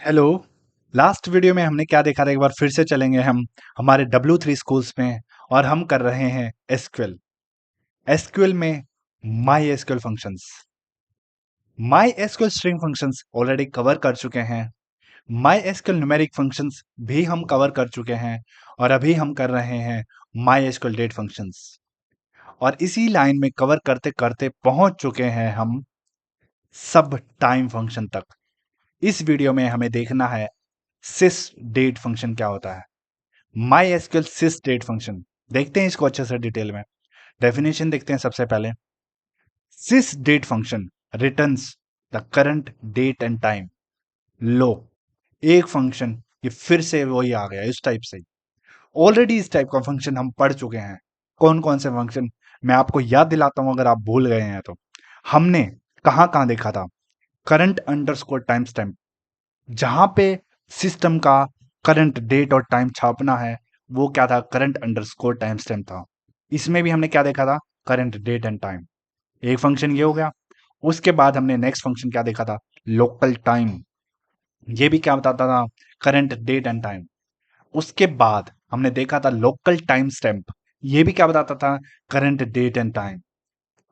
Hello. Last video में हमने क्या देखा था, एक बार फिर से चलेंगे हम हमारे W3 स्कूल्स में। और हम कर रहे हैं एसक्यूएल। एसक्यूएल में my SQL functions, my SQL string functions already cover कर चुके हैं। माई एसक्यूएल न्यूमेरिक फंक्शंस भी हम कवर कर चुके हैं। और अभी हम कर रहे हैं माई एसक्यूएल डेट फंक्शंस। और इसी लाइन में कवर करते करते पहुंच चुके हैं हम सब टाइम फंक्शन तक। इस वीडियो में हमें देखना है सिस डेट फंक्शन क्या होता है। MySQL sysdate function देखते हैं इसको अच्छे से डिटेल में। डेफिनेशन देखते हैं सबसे पहले। Sysdate function returns the current date and time. लो, एक फंक्शन ये फिर से वही आ गया इस टाइप से। ऑलरेडी इस टाइप का फंक्शन हम पढ़ चुके हैं। कौन कौन से फंक्शन मैं आपको याद दिलाता हूं अगर आप भूल गए हैं तो। हमने कहां कहां देखा था, करंट अंडरस्कोर टाइम स्टैम्प, जहां पे सिस्टम का करंट डेट और टाइम छापना है वो क्या था, करंट अंडरस्कोर टाइम स्टैम्प था। इसमें भी हमने क्या देखा था, करंट डेट एंड टाइम। एक फंक्शन ये हो गया। उसके बाद हमने नेक्स्ट फंक्शन क्या देखा था, लोकल टाइम। ये भी क्या बताता था, करंट डेट एंड टाइम। उसके बाद हमने देखा था लोकल टाइम स्टैम्प। ये भी क्या बताता था, करंट डेट एंड टाइम।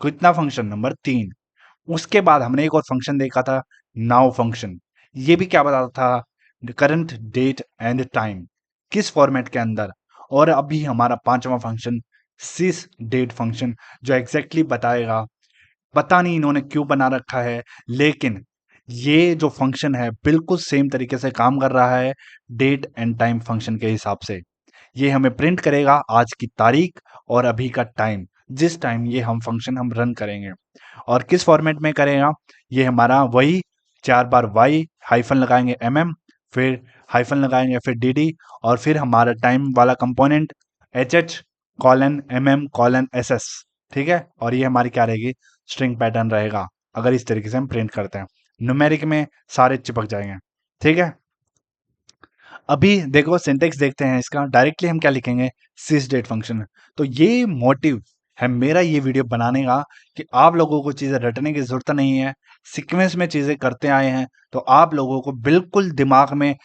कितना फंक्शन, नंबर 3। उसके बाद हमने एक और फंक्शन देखा था, नाउ फंक्शन। ये भी क्या बताता था, करंट डेट एंड टाइम, किस फॉर्मेट के अंदर। और अभी हमारा पांचवा फंक्शन सिस डेट फंक्शन, जो एग्जैक्टली बताएगा, पता नहीं इन्होंने क्यों बना रखा है, लेकिन ये जो फंक्शन है बिल्कुल सेम तरीके से काम कर रहा है डेट एंड टाइम फंक्शन के हिसाब से। ये हमें प्रिंट करेगा आज की तारीख और अभी का टाइम, जिस टाइम ये हम फंक्शन हम रन करेंगे। और किस फॉर्मेट में करेगा, ये हमारा वही 4 बार वाई हाइफन लगाएंगे mm, फिर हाइफन लगाएंगे, फिर dd, और फिर हमारा टाइम वाला component HH colon colon SS। ठीक है, और ये हमारी क्या रहेगी, स्ट्रिंग पैटर्न रहेगा अगर इस तरीके से हम प्रिंट करते हैं। न्यूमेरिक में सारे चिपक जाएंगे। ठीक है, अभी देखो सिंटेक्स देखते हैं इसका। डायरेक्टली हम क्या लिखेंगे, सिस डेट फंक्शन। तो ये मोटिव है मेरा ये वीडियो बनाने का, कि आप लोगों को चीज़ें रटने की ज़रूरत नहीं है, सीक्वेंस में चीज़ें करते आए हैं तो आप लोगों को बिल्कुल दिमाग में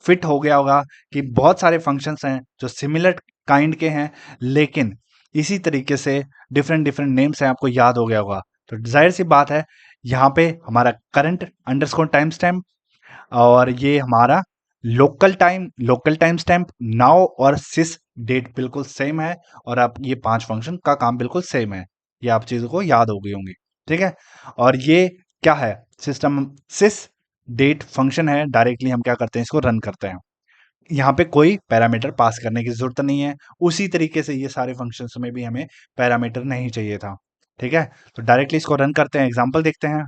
फिट हो गया होगा कि बहुत सारे फंक्शंस हैं जो सिमिलर काइंड के हैं, लेकिन इसी तरीके से डिफरेंट डिफरेंट नेम्स हैं, आपको याद हो गया होगा। तो जाहिर सी बात है, यहाँ पे हमारा करंट अंडरस्कोर टाइम स्टैम्प, और ये हमारा लोकल टाइम स्टैम्प, नाउ और सिस डेट बिल्कुल सेम है। और आप ये 5 फंक्शन का काम बिल्कुल सेम है। ये आप चीज़ों को याद हो गई होंगी। ठीक है, और ये क्या है, सिस्टम सिस डेट फंक्शन है। डायरेक्टली हम क्या करते हैं, इसको रन करते हैं। यहाँ पे कोई पैरामीटर पास करने की ज़रूरत नहीं है। उसी तरीके से ये सारे फंक्शंस में भी हमें पैरामीटर नहीं चाहिए था। ठीक है, तो डायरेक्टली इसको रन करते हैं, एग्जांपल देखते हैं।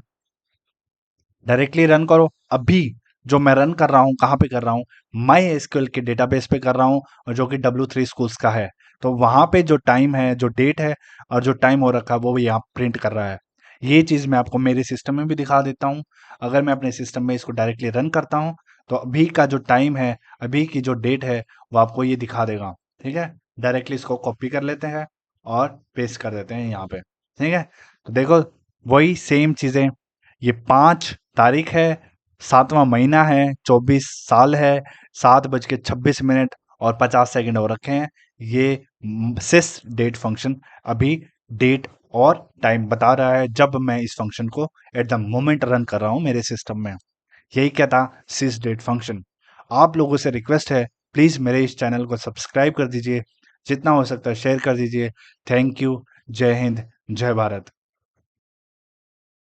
डायरेक्टली रन करो। अभी जो मैं रन कर रहा हूँ कहाँ पे कर रहा हूँ, माई एसक्यूएल के डेटाबेस पे कर रहा हूँ, और जो कि W3 स्कूल्स का है। तो वहाँ पे जो टाइम है, जो डेट है और जो टाइम हो रखा है वो भी यहाँ प्रिंट कर रहा है। ये चीज़ मैं आपको मेरे सिस्टम में भी दिखा देता हूँ। अगर मैं अपने सिस्टम में इसको डायरेक्टली रन करता हूँ तो अभी का जो टाइम है, अभी की जो डेट है, वो आपको ये दिखा देगा। ठीक है, डायरेक्टली इसको कॉपी कर लेते हैं और पेस्ट कर देते हैं यहाँ पे। ठीक है, तो देखो वही सेम चीज़ें। ये 5 तारीख है, 7वां महीना है, 24 साल है, 7:26 और 50 सेकंड हो रखे हैं। ये सिस डेट फंक्शन अभी डेट और टाइम बता रहा है जब मैं इस फंक्शन को एट द मोमेंट रन कर रहा हूं मेरे सिस्टम में। यही क्या था, सिस डेट फंक्शन। आप लोगों से रिक्वेस्ट है, प्लीज मेरे इस चैनल को सब्सक्राइब कर दीजिए, जितना हो सकता है शेयर कर दीजिए। Thank you. जय हिंद, जय भारत।